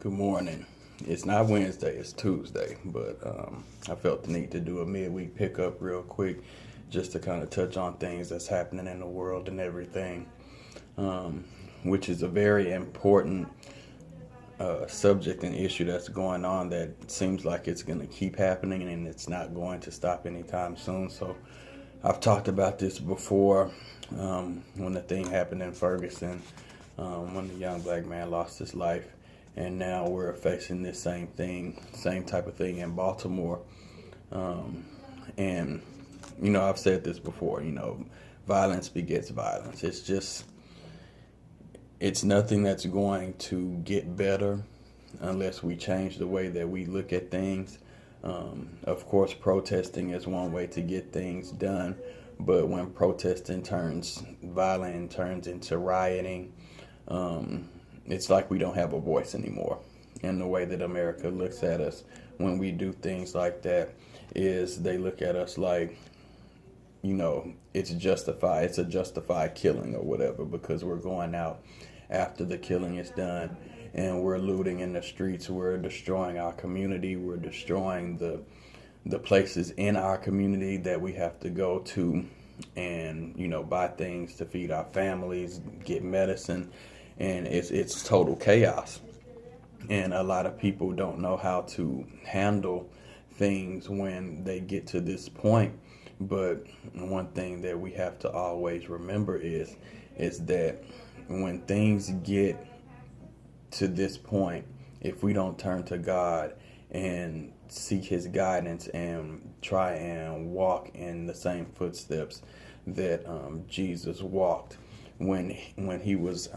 Good morning. It's not Wednesday, it's Tuesday, but I felt the need to do a midweek pickup real quick just to kind of touch on things that's happening in the world and everything, um, which is a very important subject and issue that's going on that seems like it's going to keep happening and it's not going to stop anytime soon. So I've talked about this before when the thing happened in Ferguson, when the young black man lost his life. And now we're facing this same thing, same type of thing in Baltimore. And, I've said this before, violence begets violence. It's nothing that's going to get better unless we change the way that we look at things. Of course, protesting is one way to get things done, but when protesting turns violent and turns into rioting, it's like we don't have a voice anymore. And the way that America looks at us when we do things like that is they look at us like, it's justified. It's a justified killing or whatever because we're going out after the killing is done and we're looting in the streets. We're destroying our community. We're destroying the places in our community that we have to go to and, buy things to feed our families, get medicine. And it's total chaos. And a lot of people don't know how to handle things when they get to this point. But one thing that we have to always remember is that when things get to this point, if we don't turn to God and seek his guidance and try and walk in the same footsteps that Jesus walked when he was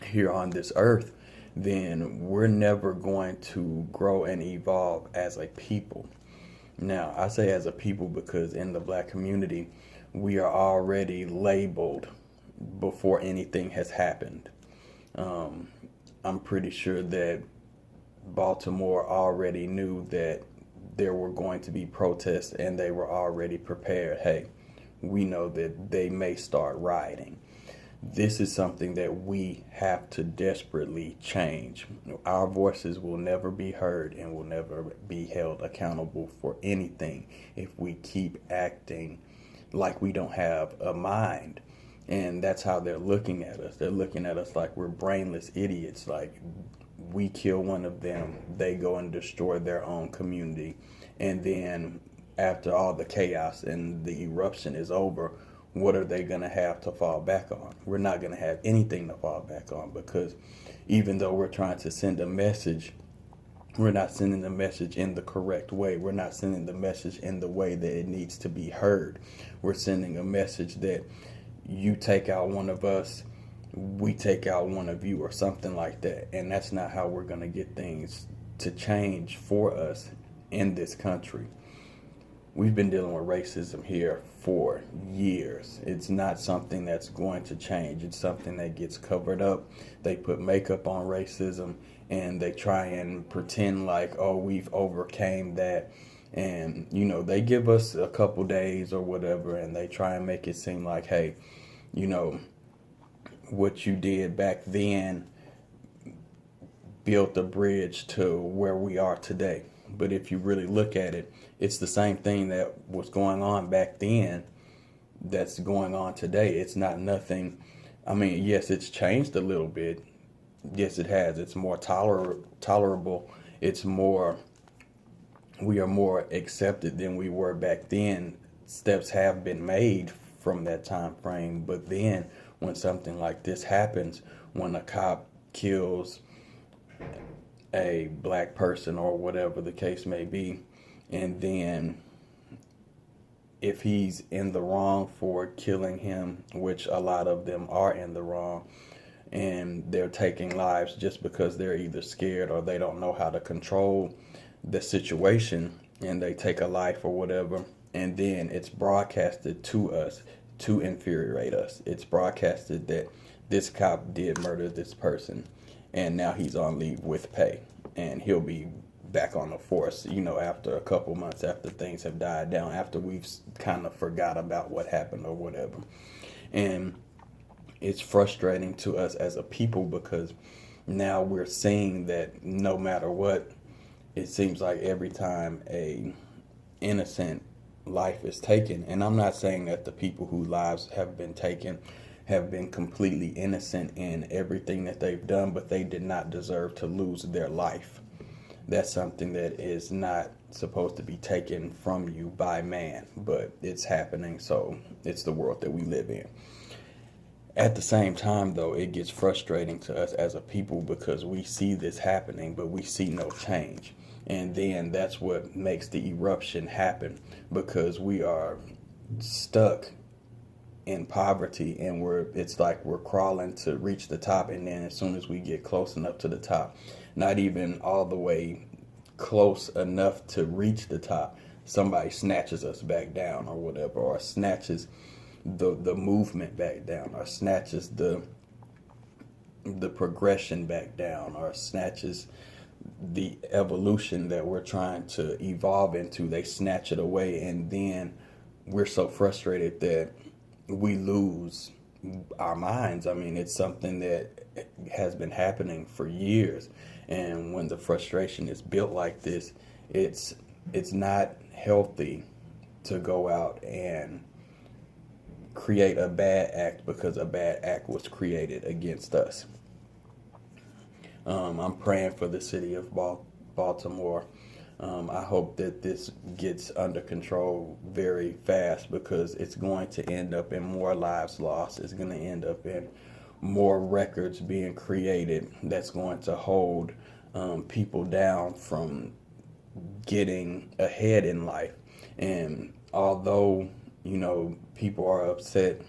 here on this earth, then we're never going to grow and evolve as a people. Now, I say as a people because in the black community, we are already labeled before anything has happened. I'm pretty sure that Baltimore already knew that there were going to be protests and they were already prepared. Hey, we know that they may start rioting. This is something that we have to desperately change. Our voices will never be heard and will never be held accountable for anything if we keep acting like we don't have a mind. And that's how they're looking at us. They're looking at us like we're brainless idiots. Like we kill one of them, they go and destroy their own community. And then after all the chaos and the eruption is over, what are they going to have to fall back on? We're not going to have anything to fall back on because even though we're trying to send a message, we're not sending the message in the correct way. We're not sending the message in the way that it needs to be heard. We're sending a message that you take out one of us, we take out one of you or something like that. And that's not how we're going to get things to change for us in this country. We've been dealing with racism here for years. It's not something that's going to change. It's something that gets covered up. They put makeup on racism and they try and pretend like, oh, we've overcame that. And, they give us a couple days or whatever and they try and make it seem like, hey, what you did back then built a bridge to where we are today. But if you really look at it, it's the same thing that was going on back then that's going on today. It's not nothing. I mean, yes, it's changed a little bit. Yes, it has. It's more tolerable. We are more accepted than we were back then. Steps have been made from that time frame. But then when something like this happens, when a cop kills a black person or whatever the case may be, and then if he's in the wrong for killing him, which a lot of them are in the wrong, and they're taking lives just because they're either scared or they don't know how to control the situation, and they take a life or whatever, and then it's broadcasted to us to infuriate us. It's broadcasted that this cop did murder this person and now he's on leave with pay and he'll be back on the force, after a couple months, after things have died down, after we've kind of forgot about what happened or whatever. And it's frustrating to us as a people because now we're seeing that no matter what, it seems like every time a innocent life is taken, and I'm not saying that the people whose lives have been taken have been completely innocent in everything that they've done, but they did not deserve to lose their life. That's something that is not supposed to be taken from you by man, but it's happening, so it's the world that we live in. At the same time, though, it gets frustrating to us as a people because we see this happening, but we see no change. And then that's what makes the eruption happen, because we are stuck in poverty, and it's like we're crawling to reach the top, and then as soon as we get close enough to the top, not even all the way close enough to reach the top, somebody snatches us back down or whatever, or snatches the movement back down, or snatches the progression back down, or snatches the evolution that we're trying to evolve into. They snatch it away, and then we're so frustrated that we lose our minds. I mean, it's something that has been happening for years, and when the frustration is built like this, it's not healthy to go out and create a bad act because a bad act was created against us. I'm praying for the city of Baltimore. I hope that this gets under control very fast, because it's going to end up in more lives lost. It's going to end up in more records being created that's going to hold people down from getting ahead in life. And although, people are upset,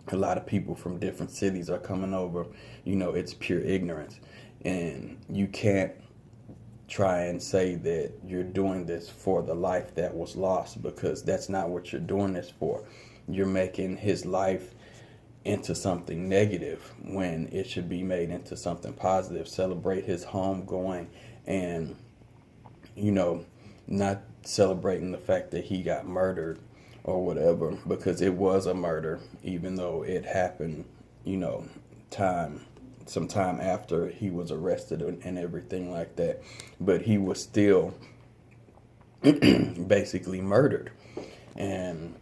a lot of people from different cities are coming over, it's pure ignorance. And you can't try and say that you're doing this for the life that was lost, because that's not what you're doing this for. You're making his life into something negative when it should be made into something positive. Celebrate his home going, and not celebrating the fact that he got murdered or whatever, because it was a murder, even though it happened, some time after he was arrested and everything like that. But he was still basically murdered. And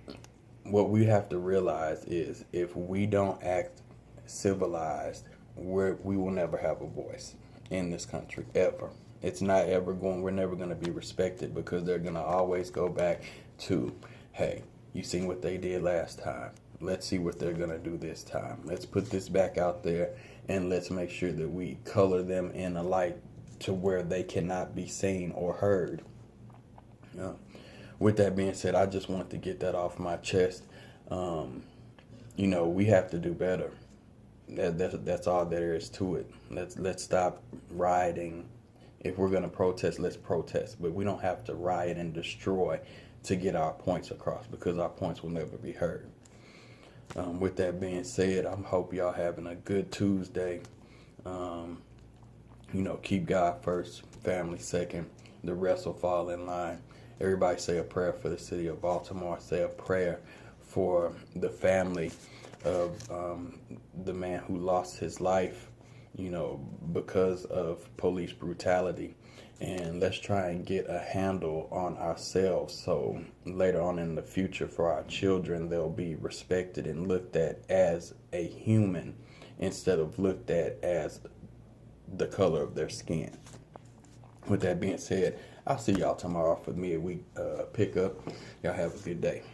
what we have to realize is, if we don't act civilized, we will never have a voice in this country, ever. It's not ever we're never going to be respected, because they're going to always go back to, hey, you seen what they did last time. Let's see what they're going to do this time. Let's put this back out there, and let's make sure that we color them in a light to where they cannot be seen or heard. With that being said, I just wanted to get that off my chest. We have to do better. That's all there is to it. Let's stop rioting. If we're going to protest, let's protest. But we don't have to riot and destroy to get our points across, because our points will never be heard. With that being said, I hope y'all having a good Tuesday. Keep God first, family second. The rest will fall in line. Everybody say a prayer for the city of Baltimore. Say a prayer for the family of the man who lost his life, because of police brutality. And let's try and get a handle on ourselves, so later on in the future, for our children, they'll be respected and looked at as a human instead of looked at as the color of their skin. With that being said, I'll see y'all tomorrow for the midweek pickup. Y'all have a good day.